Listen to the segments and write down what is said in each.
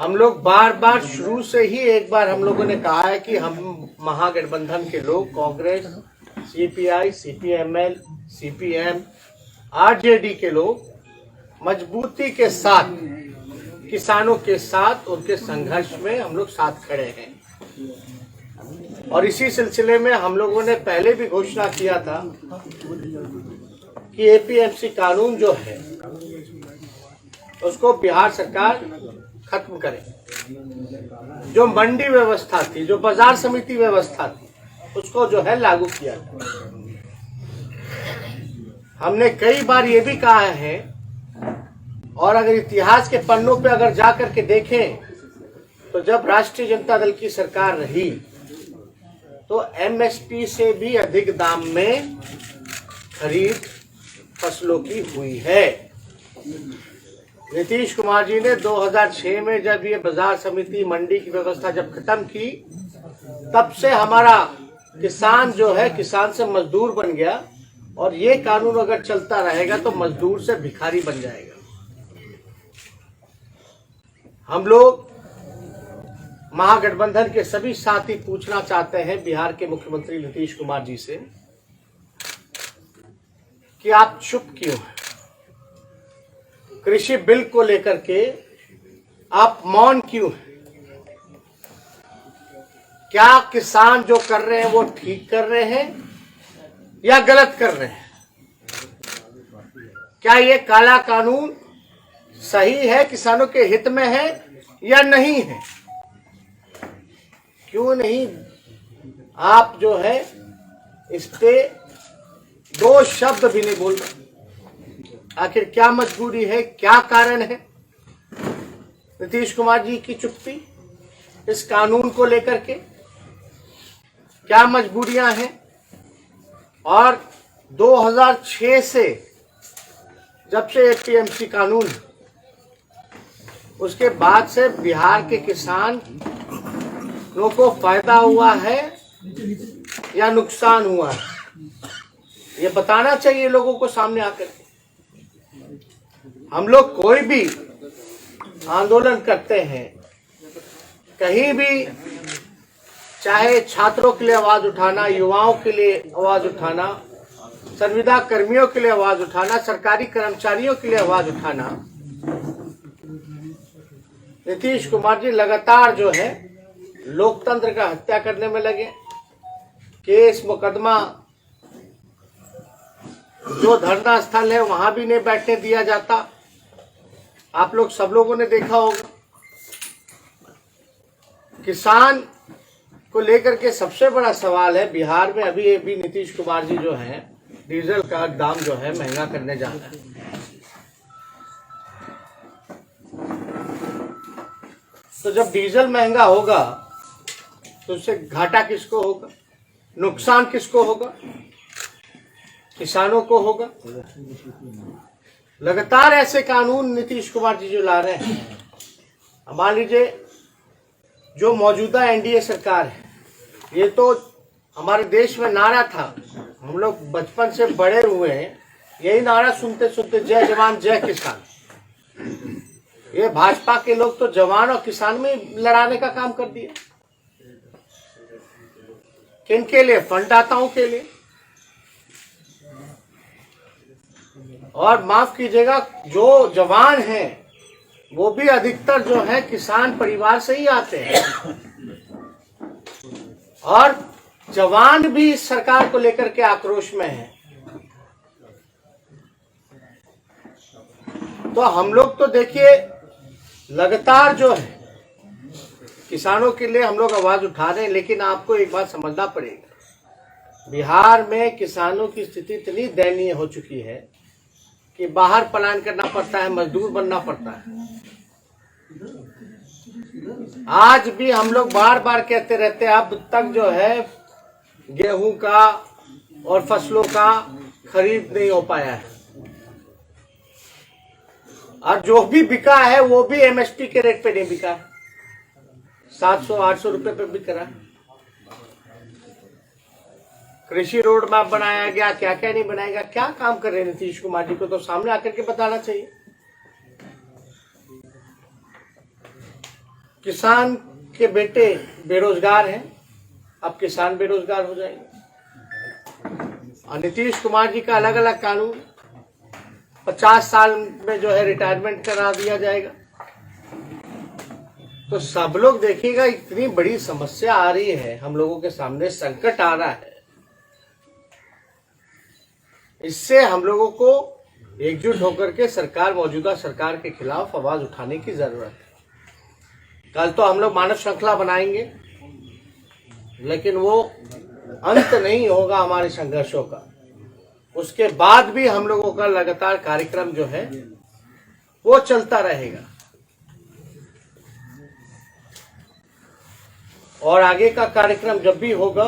हम लोग बार बार शुरू से ही एक बार हम लोगों ने कहा है कि हम महागठबंधन के लोग Congress, CPI, CPML, CPM, RJD के लोग मजबूती के साथ किसानों के साथ उनके संघर्ष में हम लोग साथ खड़े हैं। और इसी सिलसिले में हम लोगों ने पहले भी घोषणा किया था कि एपीएमसी कानून जो है उसको बिहार सरकार खत्म करे। जो मंडी व्यवस्था थी, जो बाजार समिति व्यवस्था थी, उसको जो है लागू किया था। हमने कई बार ये भी कहा है, और अगर इतिहास के पन्नों पे अगर जा करके देखें तो जब राष्ट्रीय जनता दल की सरकार रही तो एमएसपी से भी अधिक दाम में खरीद फसलों की हुई है। नीतीश कुमार जी ने 2006 में जब ये बाजार समिति मंडी की व्यवस्था जब खत्म की, तब से हमारा किसान जो है किसान से मजदूर बन गया, और ये कानून अगर चलता रहेगा तो मजदूर से भिखारी बन जाएगा। हम लोग महागठबंधन के सभी साथी पूछना चाहते हैं बिहार के मुख्यमंत्री नीतीश कुमार जी से कि आप चुप क्यों हैं? कृषि बिल को लेकर के आप मौन क्यों हैं? क्या किसान जो कर रहे हैं वो ठीक कर रहे हैं या गलत कर रहे हैं? क्या ये काला कानून सही है, किसानों के हित में है या नहीं है? क्यों नहीं आप जो है इस पे दो शब्द भी नहीं बोल रहे? आखिर क्या मजबूरी है, क्या कारण है नीतीश कुमार जी की चुप्पी इस कानून को लेकर के? क्या मजबूरियां हैं? और 2006 से जब से एपीएमसी कानून, उसके बाद से बिहार के किसान लोगों को फायदा हुआ है या नुकसान हुआ है? ये बताना चाहिए लोगों को सामने आकर के। हम लोग कोई भी आंदोलन करते हैं, कहीं भी, चाहे छात्रों के लिए आवाज उठाना, युवाओं के लिए आवाज उठाना, संविदा कर्मियों के लिए आवाज उठाना, सरकारी कर्मचारियों के लिए आवाज उठाना, नीतीश कुमार जी लगातार जो है लोकतंत्र का हत्या करने में लगे। केस मुकदमा, जो धरना स्थल है वहां भी नहीं बैठने दिया जाता। आप लोग सब लोगों ने देखा होगा। किसान को लेकर के सबसे बड़ा सवाल है बिहार में अभी नीतीश कुमार जी जो है डीजल का दाम जो है महंगा करने जा रहा है। तो जब डीजल महंगा होगा तो उससे घाटा किसको होगा, नुकसान किसको होगा? किसानों को होगा। लगातार ऐसे कानून नीतीश कुमार जी जो ला रहे हैं, मान लीजिए जो मौजूदा एनडीए सरकार है, ये तो हमारे देश में नारा था, हम लोग बचपन से बड़े हुए हैं यही नारा सुनते सुनते, जय जवान जय किसान। ये भाजपा के लोग तो जवान और किसान में लड़ाने का काम कर दिया। किनके लिए? फंडदाताओं के लिए। और माफ कीजिएगा, जो जवान हैं वो भी अधिकतर जो है किसान परिवार से ही आते हैं, और जवान भी इस सरकार को लेकर के आक्रोश में है। तो हम लोग तो देखिए लगातार जो है किसानों के लिए हम लोग आवाज उठा रहे हैं, लेकिन आपको एक बात समझना पड़ेगा, बिहार में किसानों की स्थिति इतनी दयनीय हो चुकी है कि बाहर पलायन करना पड़ता है, मजदूर बनना पड़ता है। आज भी हम लोग बार बार कहते रहते हैं, अब तक जो है गेहूं का और फसलों का खरीद नहीं हो पाया है, और जो भी बिका है वो भी एमएसपी के रेट पे नहीं बिका है, 700-800 रुपए पे बिक रहा है। कृषि रोड मैप बनाया गया, क्या क्या नहीं बनाएगा, क्या काम कर रहे हैं नीतीश कुमार जी को तो सामने आकर के बताना चाहिए। किसान के बेटे बेरोजगार हैं, अब किसान बेरोजगार हो जाएंगे। और नीतीश कुमार जी का अलग अलग कानून, 50 साल में जो है रिटायरमेंट करा दिया जाएगा। तो सब लोग देखिएगा, इतनी बड़ी समस्या आ रही है, हम लोगों के सामने संकट आ रहा है। इससे हम लोगों को एकजुट होकर के मौजूदा सरकार के खिलाफ आवाज उठाने की जरूरत है। कल तो हम लोग मानव श्रृंखला बनाएंगे, लेकिन वो अंत नहीं होगा हमारे संघर्षों का। उसके बाद भी हम लोगों का लगातार कार्यक्रम जो है वो चलता रहेगा और आगे का कार्यक्रम जब भी होगा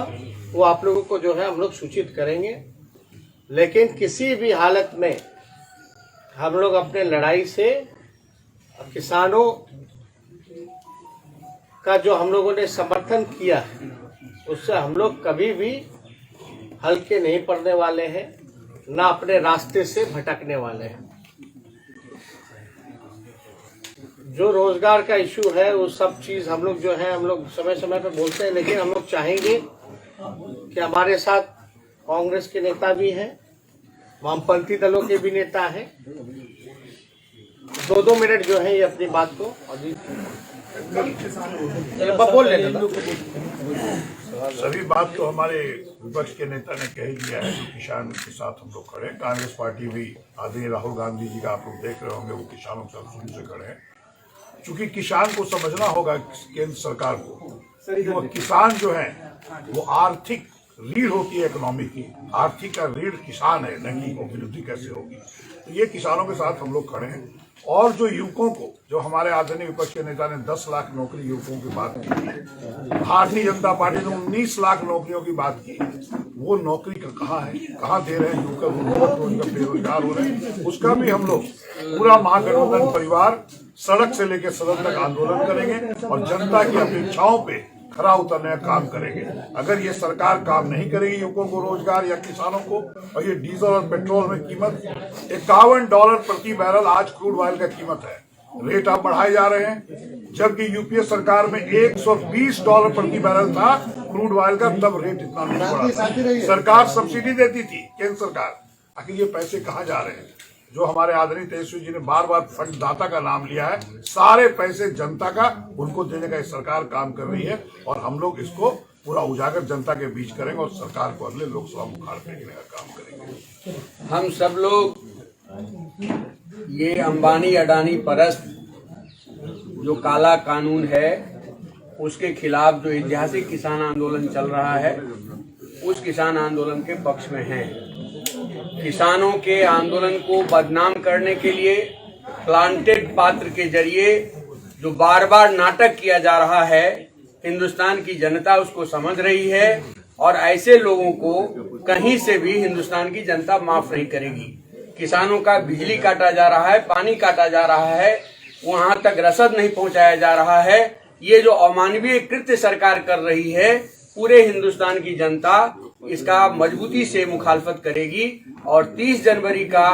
वो आप लोगों को जो है हम लोग सूचित करेंगे। लेकिन किसी भी हालत में हम लोग अपने लड़ाई से किसानों का जो हम लोगों ने समर्थन किया है उससे हम लोग कभी भी हल्के नहीं पड़ने वाले हैं, ना अपने रास्ते से भटकने वाले हैं। जो रोजगार का इशू है वो सब चीज हम लोग जो है हम लोग समय समय पे बोलते हैं, लेकिन हम लोग चाहेंगे कि हमारे साथ कांग्रेस के नेता भी हैं, वामपंथी दलों के भी नेता हैं। 2-2 मिनट जो है ये अपनी बात को बोल लेना। सभी बात तो हमारे विपक्ष के नेता ने कह ही दिया है। जो किसान के साथ हम लोग खड़े हैं, कांग्रेस पार्टी भी आदरणीय राहुल गांधी जी का आप लोग देख रहे होंगे, वो किसानों के साथ शुरू से खड़े हैं। चूंकि किसान को समझना होगा केंद्र सरकार को, वो किसान जो है वो आर्थिक रीढ़ होती है इकोनॉमी की, आर्थिक का रीढ़ किसान है, नहीं अभिवृद्धि कैसे होगी। तो ये किसानों के साथ हम लोग खड़े हैं। और जो युवकों को, जो हमारे आदरणीय विपक्ष के नेता ने 10 लाख नौकरी युवकों की बात की, भारतीय जनता पार्टी ने 19 लाख नौकरियों की बात की, वो नौकरी का कहाँ है, कहाँ दे रहे हैं युवक बेरोजगार हो रहे हैं। उसका भी हम लोग पूरा महागठबंधन परिवार सड़क से लेकर सदन तक आंदोलन करेंगे और जनता की अपेक्षाओं पे खरा उतरने का काम करेंगे। अगर ये सरकार काम नहीं करेगी युवकों को रोजगार या किसानों को, और ये डीजल और पेट्रोल में कीमत $51 प्रति बैरल आज क्रूड ऑयल का कीमत है, रेट आप बढ़ाए जा रहे हैं। जबकि यूपीए सरकार में $120 प्रति बैरल था क्रूड ऑयल का, तब रेट इतना नहीं बढ़ा। सरकार सब्सिडी देती थी, केंद्र सरकार। आखिर ये पैसे कहाँ जा रहे हैं? जो हमारे आदरणीय तेजस्वी जी ने बार बार फंड दाता का नाम लिया है, सारे पैसे जनता का, उनको देने का सरकार काम कर रही है। और हम लोग इसको पूरा उजागर जनता के बीच करेंगे और सरकार को अगले लोकसभा में उखाड़ फेंकने का काम करेंगे। हम सब लोग ये अंबानी अडानी परस्त जो काला कानून है उसके खिलाफ जो ऐतिहासिक किसान आंदोलन चल रहा है, उस किसान आंदोलन के पक्ष में हैं। किसानों के आंदोलन को बदनाम करने के लिए प्लांटेड पात्र के जरिए जो बार बार नाटक किया जा रहा है, हिंदुस्तान की जनता उसको समझ रही है और ऐसे लोगों को कहीं से भी हिंदुस्तान की जनता माफ नहीं करेगी। किसानों का बिजली काटा जा रहा है, पानी काटा जा रहा है, वहां तक रसद नहीं पहुंचाया जा रहा है। ये जो अमानवीय कृत्य सरकार कर रही है, पूरे हिंदुस्तान की जनता इसका मजबूती से मुखालफत करेगी। और 30 जनवरी का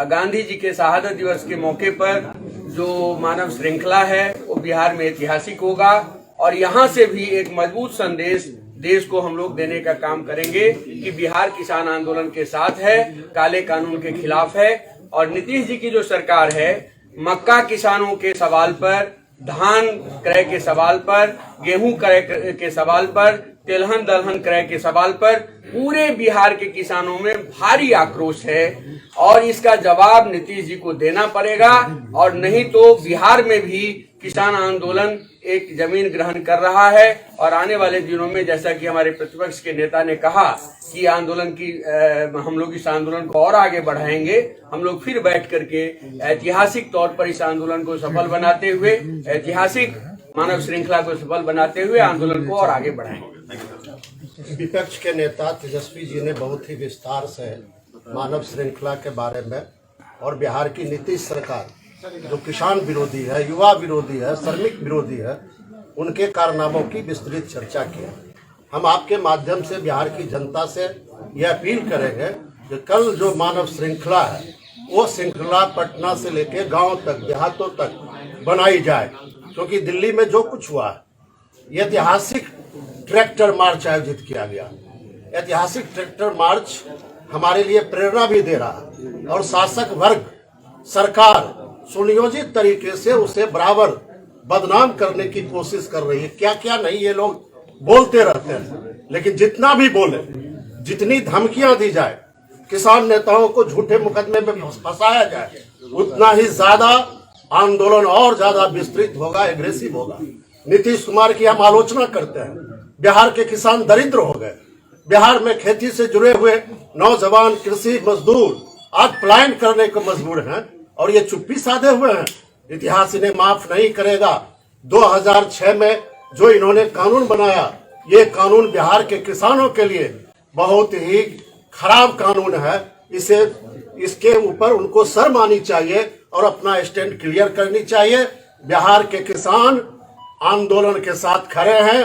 गांधी जी के शहादत दिवस के मौके पर जो मानव श्रृंखला है वो बिहार में ऐतिहासिक होगा। और यहाँ से भी एक मजबूत संदेश देश को हम लोग देने का काम करेंगे कि बिहार किसान आंदोलन के साथ है, काले कानून के खिलाफ है। और नीतीश जी की जो सरकार है, मक्का किसानों के सवाल पर, धान क्रय के सवाल पर, गेहूं क्रय के सवाल पर, तिलहन दलहन क्रय के सवाल पर पूरे बिहार के किसानों में भारी आक्रोश है। और इसका जवाब नीतीश जी को देना पड़ेगा, और नहीं तो बिहार में भी किसान आंदोलन एक जमीन ग्रहण कर रहा है। और आने वाले दिनों में, जैसा कि हमारे प्रतिपक्ष के नेता ने कहा कि आंदोलन की हम लोग इस आंदोलन को और आगे बढ़ाएंगे, हम लोग फिर बैठ करके ऐतिहासिक तौर पर इस आंदोलन को सफल बनाते हुए, ऐतिहासिक मानव श्रृंखला को सफल बनाते हुए आंदोलन को और आगे बढ़ाएंगे। विपक्ष के नेता तेजस्वी जी ने बहुत ही विस्तार से मानव श्रृंखला के बारे में और बिहार की नीतीश सरकार जो किसान विरोधी है, युवा विरोधी है, श्रमिक विरोधी है, उनके कारनामों की विस्तृत चर्चा की है। हम आपके माध्यम से बिहार की जनता से यह अपील करेंगे कि कल जो मानव श्रृंखला है वो श्रृंखला पटना से लेकर गांव तक, देहातों तक बनाई जाए क्योंकि दिल्ली में जो कुछ हुआ ये ऐतिहासिक ट्रैक्टर मार्च आयोजित किया गया। ऐतिहासिक ट्रैक्टर मार्च हमारे लिए प्रेरणा भी दे रहा है और शासक वर्ग सरकार सुनियोजित तरीके से उसे बराबर बदनाम करने की कोशिश कर रही है। क्या क्या नहीं ये लोग बोलते रहते हैं, लेकिन जितना भी बोले, जितनी धमकियां दी जाए, किसान नेताओं को झूठे मुकदमे में फंसाया जाए, उतना ही ज्यादा आंदोलन और ज्यादा विस्तृत होगा, एग्रेसिव होगा। नीतीश कुमार की हम आलोचना करते हैं। बिहार के किसान दरिद्र हो गए। बिहार में खेती से जुड़े हुए नौजवान कृषि मजदूर आज पलायन करने को मजबूर हैं और ये चुप्पी साधे हुए हैं। इतिहास इन्हें माफ नहीं करेगा। 2006 में जो इन्होंने कानून बनाया, ये कानून बिहार के किसानों के लिए बहुत ही खराब कानून है। इसके ऊपर उनको शर्म आनी चाहिए और अपना स्टैंड क्लियर करनी चाहिए। बिहार के किसान आंदोलन के साथ खड़े हैं।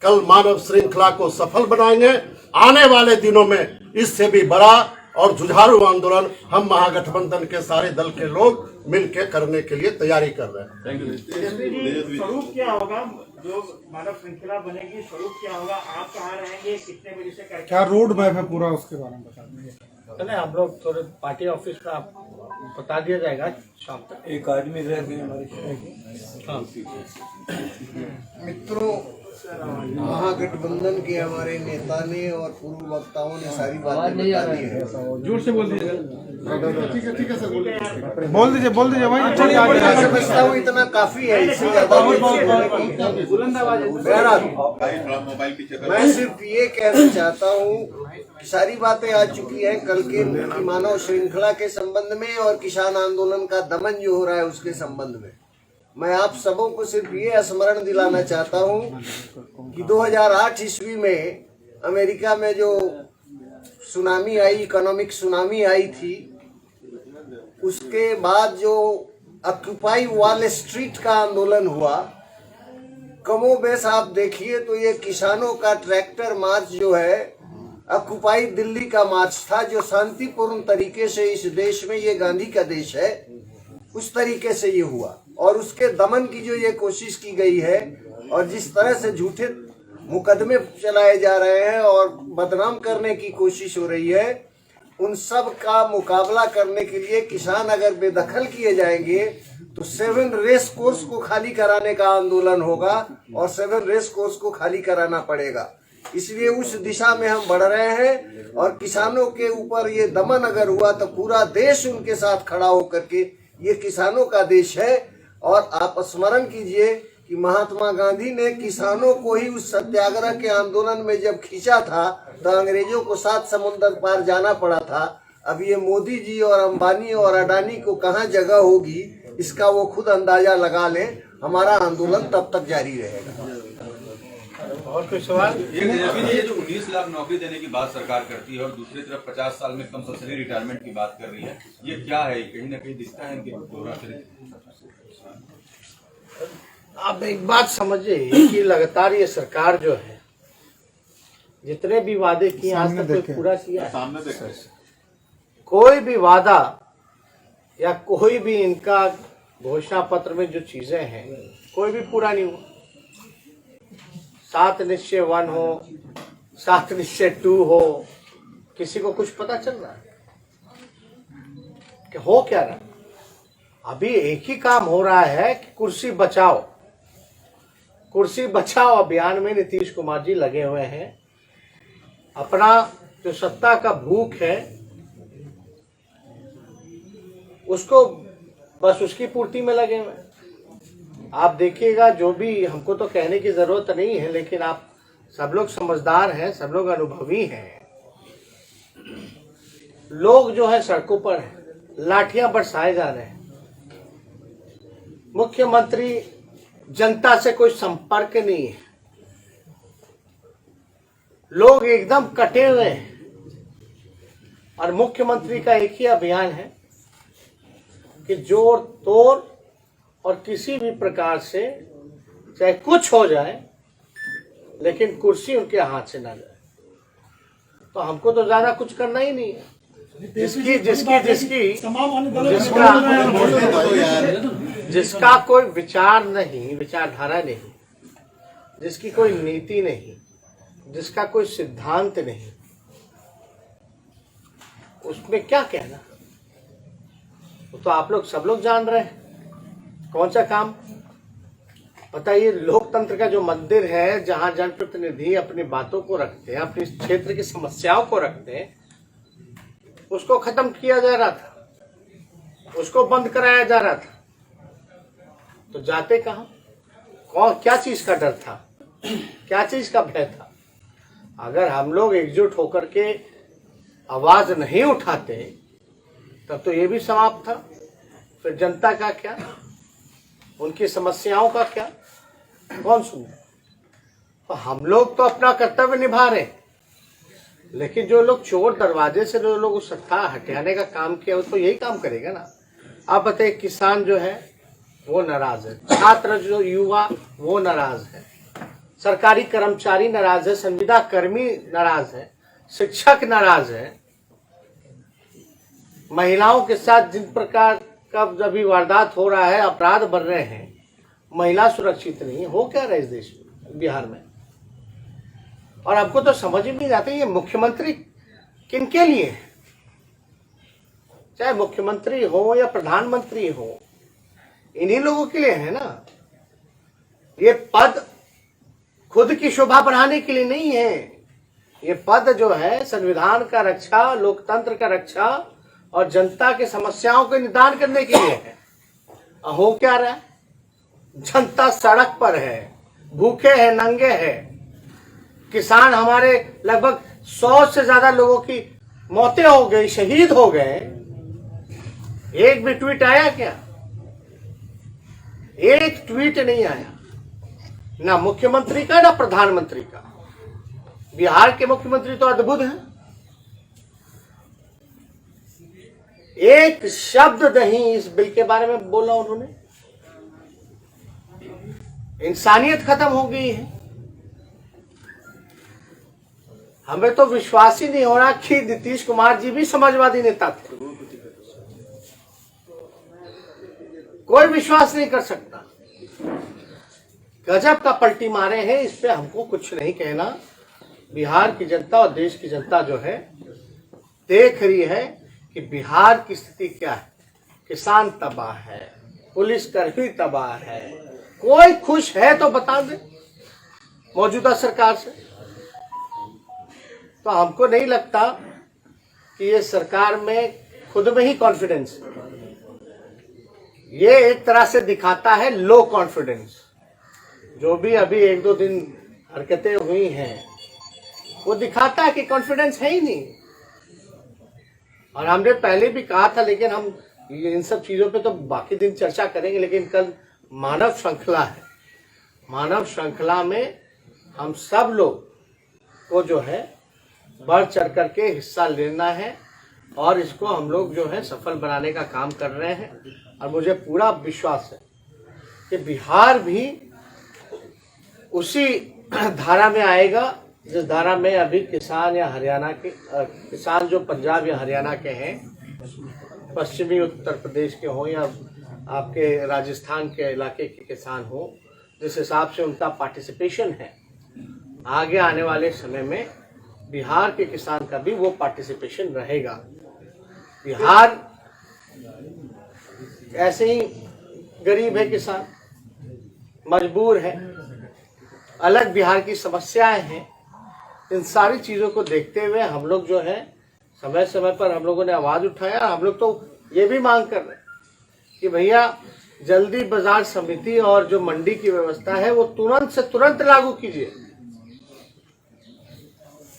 कल मानव श्रृंखला को सफल बनाएंगे। आने वाले दिनों में इससे भी बड़ा और जुझारू आंदोलन हम महागठबंधन के सारे दल के लोग मिलकर करने के लिए तैयारी कर रहे हैं। स्वरूप क्या होगा जो मानव श्रृंखला बनेगी? स्वरूप क्या होगा? आप कहाँ रहेंगे? कितने बजे से करके? क्या रोड मैप है पूरा, उसके बारे में बता दीजिए। नहीं, हम लोग थोड़े पार्टी ऑफिस में आप बता दिया जाएगा शाम तक। एक आदमी रह गए हमारे। मित्रों, महागठबंधन के हमारे नेता ने और पूर्व वक्ताओं ने सारी बातें बता दी है। जोर से बोल दीजिए। ठीक है सर, बोल दीजिए भाई। मैं समझता हूँ इतना काफी है, इससे ज्यादा मैं सिर्फ ये कहना चाहता हूँ कि सारी बातें आ चुकी है कल के मानव श्रृंखला के संबंध में और किसान आंदोलन का दमन जो हो रहा है उसके संबंध में। मैं आप सबों को सिर्फ ये स्मरण दिलाना चाहता हूँ कि 2008 ईस्वी में अमेरिका में जो सुनामी आई, इकोनॉमिक सुनामी आई थी, उसके बाद जो ऑक्यूपाई वॉल स्ट्रीट का आंदोलन हुआ, कमोबेश आप देखिए तो ये किसानों का ट्रैक्टर मार्च जो है ऑक्यूपाई दिल्ली का मार्च था, जो शांतिपूर्ण तरीके से इस देश में, ये गांधी का देश है, उस तरीके से ये हुआ। और उसके दमन की जो ये कोशिश की गई है और जिस तरह से झूठे मुकदमे चलाए जा रहे हैं और बदनाम करने की कोशिश हो रही है, उन सब का मुकाबला करने के लिए किसान अगर बेदखल किए जाएंगे तो 7 रेस कोर्स को खाली कराने का आंदोलन होगा और 7 रेस कोर्स को खाली कराना पड़ेगा। इसलिए उस दिशा में हम बढ़ रहे हैं और किसानों के ऊपर ये दमन अगर हुआ तो पूरा देश उनके साथ खड़ा होकर के, ये किसानों का देश है। और आप स्मरण कीजिए कि महात्मा गांधी ने किसानों को ही उस सत्याग्रह के आंदोलन में जब खींचा था तो अंग्रेजों को 7 समुंदर पार जाना पड़ा था। अब ये मोदी जी और अंबानी और अडानी को कहाँ जगह होगी, इसका वो खुद अंदाजा लगा लें। हमारा आंदोलन तब तक जारी रहेगा। और कोई सवाल? ये जो 19 लाख नौकरी देने की बात सरकार करती है और दूसरी तरफ 50 साल में कंपल्सरी रिटायरमेंट की बात कर रही है, ये क्या है? कहीं ना कहीं दिखता है इनके दोहरा चरित्र। आप एक बात समझिए कि लगातार ये सरकार जो है जितने भी वादे किए आज तक कोई पूरा किया है? सामने देखा कोई भी वादा या कोई भी इनका घोषणा पत्र में जो चीजें हैं कोई भी पूरा नहीं हुआ। 7 निश्चय 1 हो, 7 निश्चय 2 हो, किसी को कुछ पता चल रहा है कि हो क्या रहा? अभी एक ही काम हो रहा है कि कुर्सी बचाओ, कुर्सी बचाओ अभियान में नीतीश कुमार जी लगे हुए हैं। अपना जो सत्ता का भूख है उसको बस उसकी पूर्ति में लगे हुए हैं। आप देखिएगा, जो भी, हमको तो कहने की जरूरत नहीं है, लेकिन आप सब लोग समझदार हैं, सब लोग अनुभवी हैं। लोग जो है सड़कों पर हैं, लाठियां बरसाए जा रहे हैं। मुख्यमंत्री जनता से कोई संपर्क नहीं है, लोग एकदम कटे हुए हैं। और मुख्यमंत्री का एक ही अभियान है कि जोर तोड़ और किसी भी प्रकार से चाहे कुछ हो जाए लेकिन कुर्सी उनके हाथ से ना जाए। तो हमको तो ज्यादा कुछ करना ही नहीं है। जिसकी जिसकी जिसकी जिसका जिसका कोई विचार नहीं, विचारधारा नहीं, जिसकी कोई नीति नहीं, जिसका कोई सिद्धांत नहीं, उसमें क्या कहना। वो तो आप लोग सब लोग जान रहे हैं कौन सा काम। पता ये लोकतंत्र का जो मंदिर है, जहां जनप्रतिनिधि अपनी बातों को रखते हैं, अपने क्षेत्र की समस्याओं को रखते हैं, उसको खत्म किया जा रहा था, उसको बंद कराया जा रहा था। तो जाते कहां? कौन, क्या चीज का डर था, क्या चीज का भय था? अगर हम लोग एकजुट होकर के आवाज नहीं उठाते तब तो ये भी समाप्त था। फिर जनता का क्या, उनकी समस्याओं का क्या, कौन सुने? तो हम लोग तो अपना कर्तव्य निभा रहे, लेकिन जो लोग चोर दरवाजे से जो लोग उस सत्ता हटाने का काम किया, वो तो यही काम करेगा ना। आप बताइए, किसान जो है वो नाराज है, छात्र जो युवा वो नाराज है, सरकारी कर्मचारी नाराज है, संविदा कर्मी नाराज है, शिक्षक नाराज है। महिलाओं के साथ जिन प्रकार का अभी वारदात हो रहा है, अपराध बढ़ रहे हैं, महिला सुरक्षित नहीं है। हो क्या रहा है इस देश में, बिहार में? और आपको तो समझ ही नहीं आते ये मुख्यमंत्री किनके लिए है? चाहे मुख्यमंत्री हो या प्रधानमंत्री हो, इन्हीं लोगों के लिए है ना। ये पद खुद की शोभा बढ़ाने के लिए नहीं है। ये पद जो है संविधान का रक्षा, लोकतंत्र का रक्षा और जनता की समस्याओं के निदान करने के लिए है। हो क्या रहा है? जनता सड़क पर है, भूखे हैं, नंगे हैं। किसान हमारे लगभग 100 से ज्यादा लोगों की मौतें हो गई, शहीद हो गए। एक भी ट्वीट आया क्या? एक ट्वीट नहीं आया, ना मुख्यमंत्री का ना प्रधानमंत्री का। बिहार के मुख्यमंत्री तो अद्भुत हैं, एक शब्द नहीं इस बिल के बारे में बोला उन्होंने। इंसानियत खत्म हो गई है। हमें तो विश्वास ही नहीं हो रहा कि नीतीश कुमार जी भी समाजवादी नेता थे। कोई विश्वास नहीं कर सकता। गजब का पलटी मारे हैं। इस पे हमको कुछ नहीं कहना। बिहार की जनता और देश की जनता जो है देख रही है कि बिहार की स्थिति क्या है। किसान तबाह है, पुलिसकर्मी तबाह है। कोई खुश है तो बता दे मौजूदा सरकार से। तो हमको नहीं लगता कि ये सरकार में खुद में ही कॉन्फिडेंस, ये एक तरह से दिखाता है लो कॉन्फिडेंस। जो भी अभी 1-2 दिन हरकतें हुई हैं वो दिखाता है कि कॉन्फिडेंस है ही नहीं। और हमने पहले भी कहा था, लेकिन हम इन सब चीजों पे तो बाकी दिन चर्चा करेंगे। लेकिन कल मानव श्रृंखला है, मानव श्रृंखला में हम सब लोग को जो है बढ़ चढ़ करके हिस्सा लेना है और इसको हम लोग जो है सफल बनाने का काम कर रहे हैं। और मुझे पूरा विश्वास है कि बिहार भी उसी धारा में आएगा जिस धारा में अभी किसान या हरियाणा के किसान जो पंजाब या हरियाणा के हैं, पश्चिमी उत्तर प्रदेश के हों या आपके राजस्थान के इलाके के किसान हो, जिस हिसाब से उनका पार्टिसिपेशन है, आगे आने वाले समय में बिहार के किसान का भी वो पार्टिसिपेशन रहेगा। बिहार ऐसे ही गरीब है, किसान मजबूर है, अलग बिहार की समस्याएं हैं। इन सारी चीजों को देखते हुए हम लोग जो है समय समय पर हम लोगों ने आवाज उठाया। हम लोग तो ये भी मांग कर रहे हैं कि भैया जल्दी बाजार समिति और जो मंडी की व्यवस्था है वो तुरंत से तुरंत लागू कीजिए।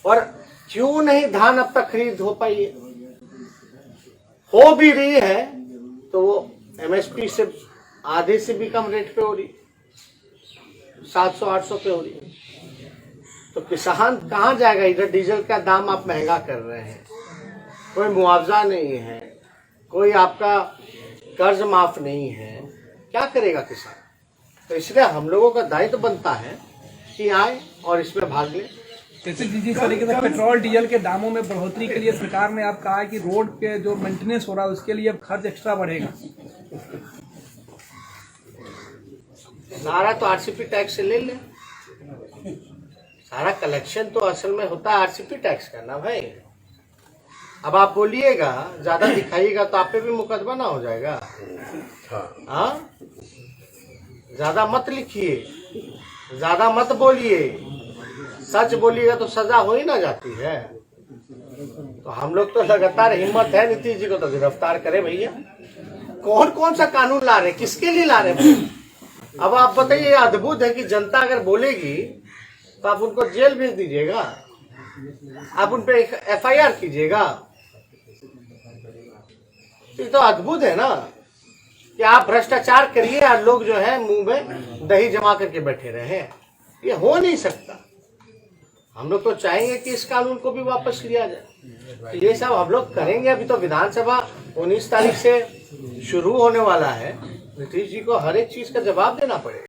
और क्यों नहीं धान अब तक खरीद हो पाई है? हो भी रही है तो वो एमएसपी से आधे से भी कम रेट पे हो रही, 700-800 पे हो रही है। तो किसान कहाँ जाएगा? इधर डीजल का दाम आप महंगा कर रहे हैं, कोई मुआवजा नहीं है, कोई आपका कर्ज माफ नहीं है, क्या करेगा किसान? तो इसलिए हम लोगों का दायित्व बनता है कि आए और इसमें भाग लें। जैसे जिस तरीके से पेट्रोल डीजल के दामों में बढ़ोतरी के लिए सरकार ने आप कहा है कि रोड पे जो मेंटेनेंस हो रहा है उसके लिए अब खर्च एक्स्ट्रा बढ़ेगा। सारा तो आरसीपी टैक्स से ले ले, सारा कलेक्शन तो असल में होता है आरसीपी टैक्स का ना भाई। अब आप बोलिएगा ज्यादा दिखाइएगा तो आप पे भी मुकदमा ना हो जाएगा। हाँ, ज्यादा मत लिखिए, ज्यादा मत बोलिए, सच बोलिएगा तो सजा हो ही ना जाती है। तो हम लोग तो लगातार हिम्मत है नीतीश जी को तो गिरफ्तार करे भैया। कौन कौन सा कानून ला रहे, किसके लिए ला रहे? अब आप बताइए, अद्भुत है कि जनता अगर बोलेगी तो आप उनको जेल भेज दीजिएगा, आप उन पे एफआईआर कीजिएगा। ये तो अद्भुत है ना कि आप भ्रष्टाचार करिए और लोग जो है मुंह में दही जमा करके बैठे रहे। ये हो नहीं सकता। हम लोग तो चाहेंगे कि इस कानून को भी वापस लिया जाए। तो ये सब हम लोग करेंगे। अभी तो विधानसभा 19 तारीख से शुरू होने वाला है। नीतीश जी को हर एक चीज का जवाब देना पड़ेगा।